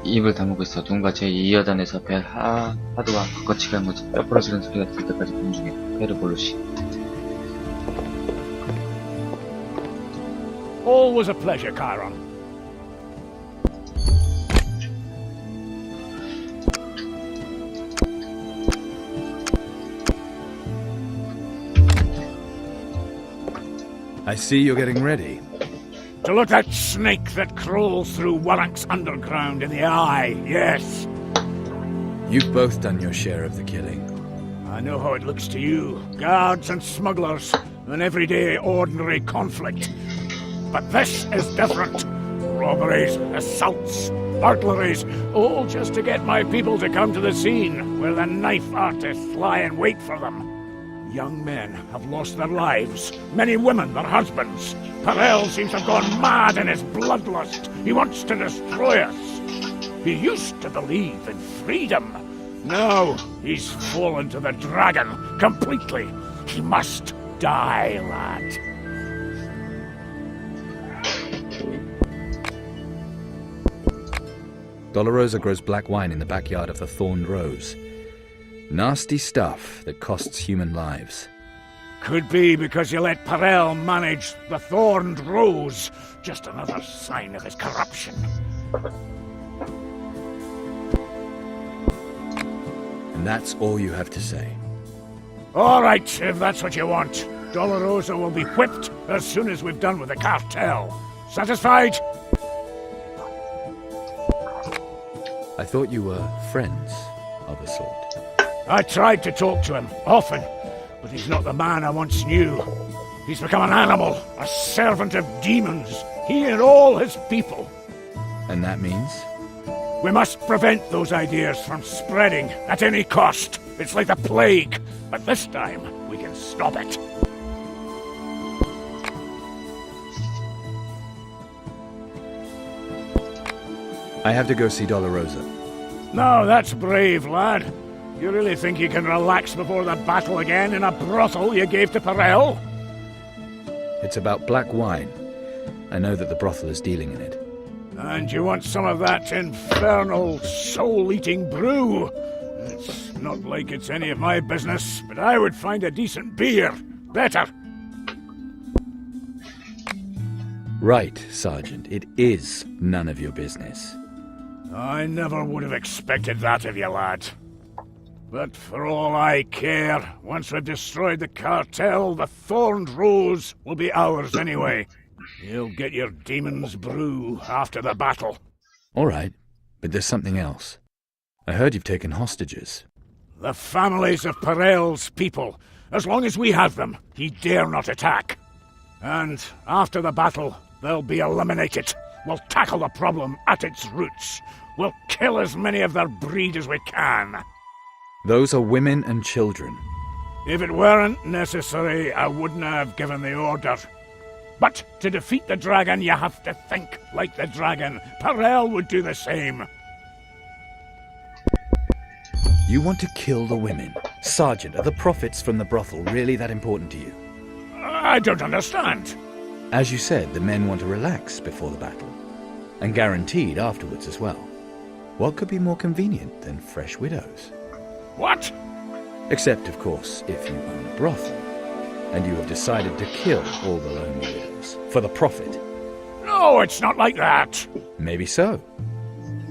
입을 다물고 있어. 누군가 제 2여단에서 배 하드와 겉거치게 한 것이 뼈 부러지는 소리가 들 때까지 본 중에 페르볼루시. Always a pleasure, Chiron. I see you're getting ready. To look that snake that crawls through Warrank's underground in the eye, yes. You've both done your share of the killing. I know how it looks to you. Guards and smugglers, an everyday ordinary conflict. But this is different. Robberies, assaults, burglaries, all just to get my people to come to the scene, where the knife artists lie in wait for them. Young men have lost their lives, many women their husbands. Perel seems to have gone mad in his bloodlust. He wants to destroy us. He used to believe in freedom. Now he's fallen to the dragon completely. He must die, lad. Dolorosa grows black wine in the backyard of the Thorned Rose. Nasty stuff that costs human lives. Could be because you let Perel manage the Thorned Rose. Just another sign of his corruption. And that's all you have to say. All right, if that's what you want. Dolorosa will be whipped as soon as we've done with the cartel. Satisfied? I thought you were friends of a sort. I tried to talk to him, often, but he's not the man I once knew. He's become an animal, a servant of demons, he and all his people. And that means? We must prevent those ideas from spreading at any cost. It's like the plague, but this time we can stop it. I have to go see Dolorosa. No, that's brave, lad. You really think you can relax before the battle again in a brothel you gave to Perel? It's about black wine. I know that the brothel is dealing in it. And you want some of that infernal, soul-eating brew? It's not like it's any of my business, but I would find a decent beer better. Right, Sergeant. It is none of your business. I never would have expected that of you, lad. But for all I care, once we've destroyed the cartel, the Thorned Rose will be ours anyway. You'll get your demon's brew after the battle. All right, but there's something else. I heard you've taken hostages. The families of Perel's people. As long as we have them, he dare not attack. And after the battle, they'll be eliminated. We'll tackle the problem at its roots. We'll kill as many of their breed as we can. Those are women and children. If it weren't necessary, I wouldn't have given the order. But to defeat the dragon, you have to think like the dragon. Perel would do the same. You want to kill the women? Sergeant, are the profits from the brothel really that important to you? I don't understand. As you said, the men want to relax before the battle. And guaranteed afterwards as well. What could be more convenient than fresh widows? What? Except, of course, if you own a brothel. And you have decided to kill all the lonely widows. For the profit. No, it's not like that. Maybe so.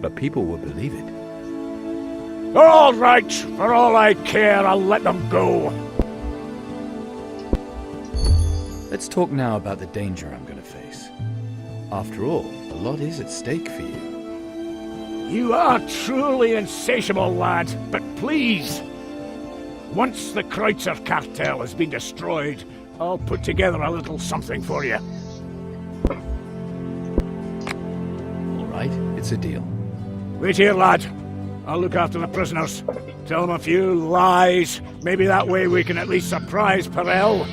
But people will believe it. All right, for all I care, I'll let them go. Let's talk now about the danger I'm going to face. After all, a lot is at stake for you. You are truly insatiable, lad, but please. Once the Kreutzer cartel has been destroyed, I'll put together a little something for you. All right, it's a deal. Wait here, lad. I'll look after the prisoners. Tell them a few lies. Maybe that way we can at least surprise Perel.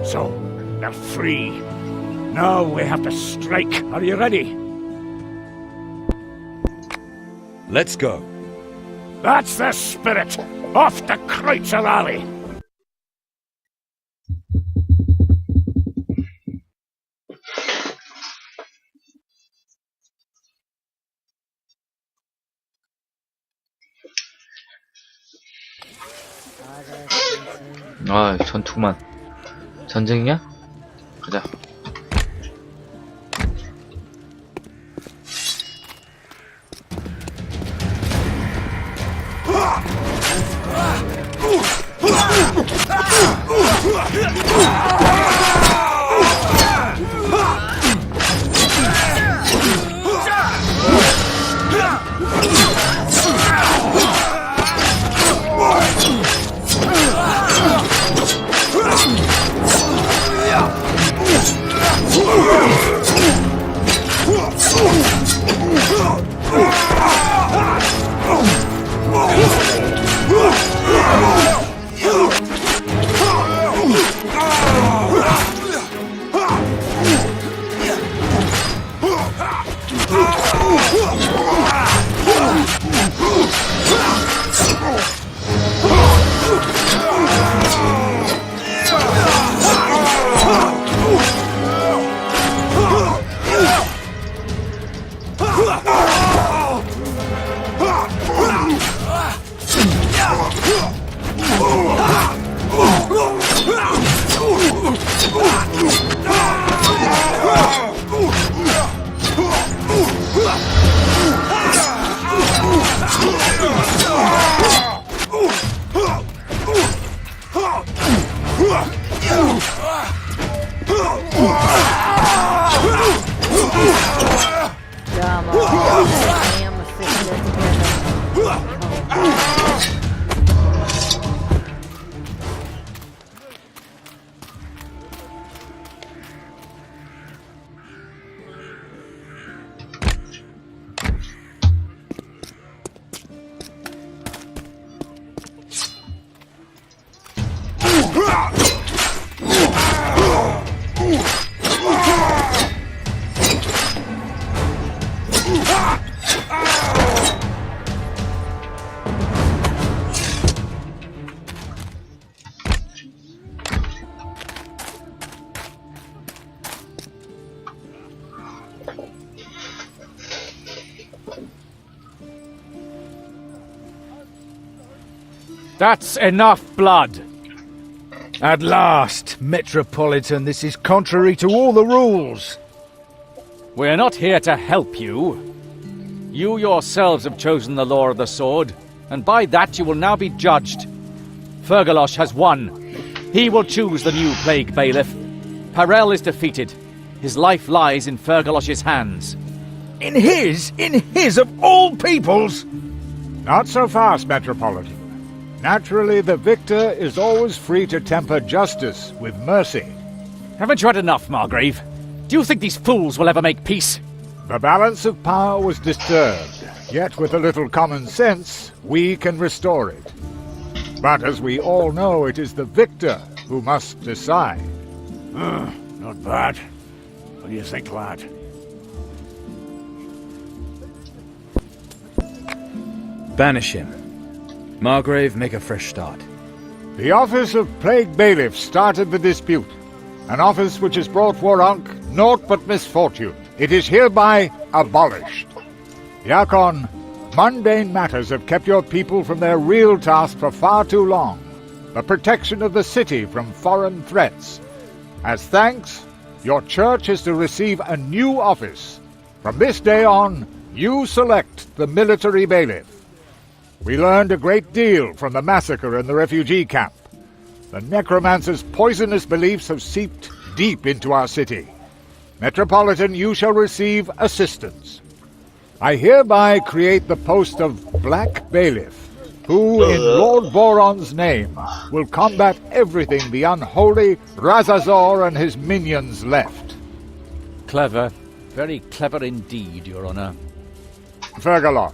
So, they're free. Now we have to strike. Are you ready? Let's go. That's the spirit. Off to Kreutzer Alley. 아, 전투만. 전쟁이냐? 가자. That's enough blood. At last, Metropolitan, this is contrary to all the rules. We're not here to help you. You yourselves have chosen the law of the sword, and by that you will now be judged. Fergalosh has won. He will choose the new Plague Bailiff. Parel is defeated. His life lies in Fergalosh's hands. In his of all peoples? Not so fast, Metropolitan. Naturally, the victor is always free to temper justice with mercy. Haven't you had enough, Margrave? Do you think these fools will ever make peace? The balance of power was disturbed, yet with a little common sense, we can restore it. But as we all know, it is the victor who must decide. Not bad. What do you think, lad? Banish him. Margrave, make a fresh start. The office of Plague Bailiff started the dispute, an office which has brought Warunk naught but misfortune. It is hereby abolished. Yakon, mundane matters have kept your people from their real task for far too long, the protection of the city from foreign threats. As thanks, your church is to receive a new office. From this day on, you select the military bailiff. We learned a great deal from the massacre in the refugee camp. The necromancer's poisonous beliefs have seeped deep into our city. Metropolitan, you shall receive assistance. I hereby create the post of Black Bailiff, who, in Lord Boron's name, will combat everything the unholy Razazor and his minions left. Clever. Very clever indeed, Your Honor. Fergalosh,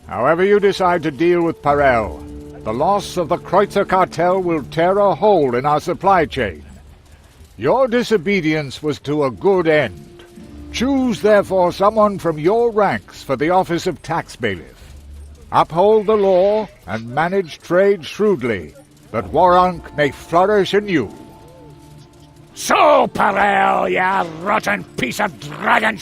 however you decide to deal with Parel, the loss of the Kreutzer cartel will tear a hole in our supply chain. Your disobedience was to a good end. Choose, therefore, someone from your ranks for the office of tax bailiff. Uphold the law and manage trade shrewdly, that Warunk may flourish anew. So, Parel, ya rotten piece of dragon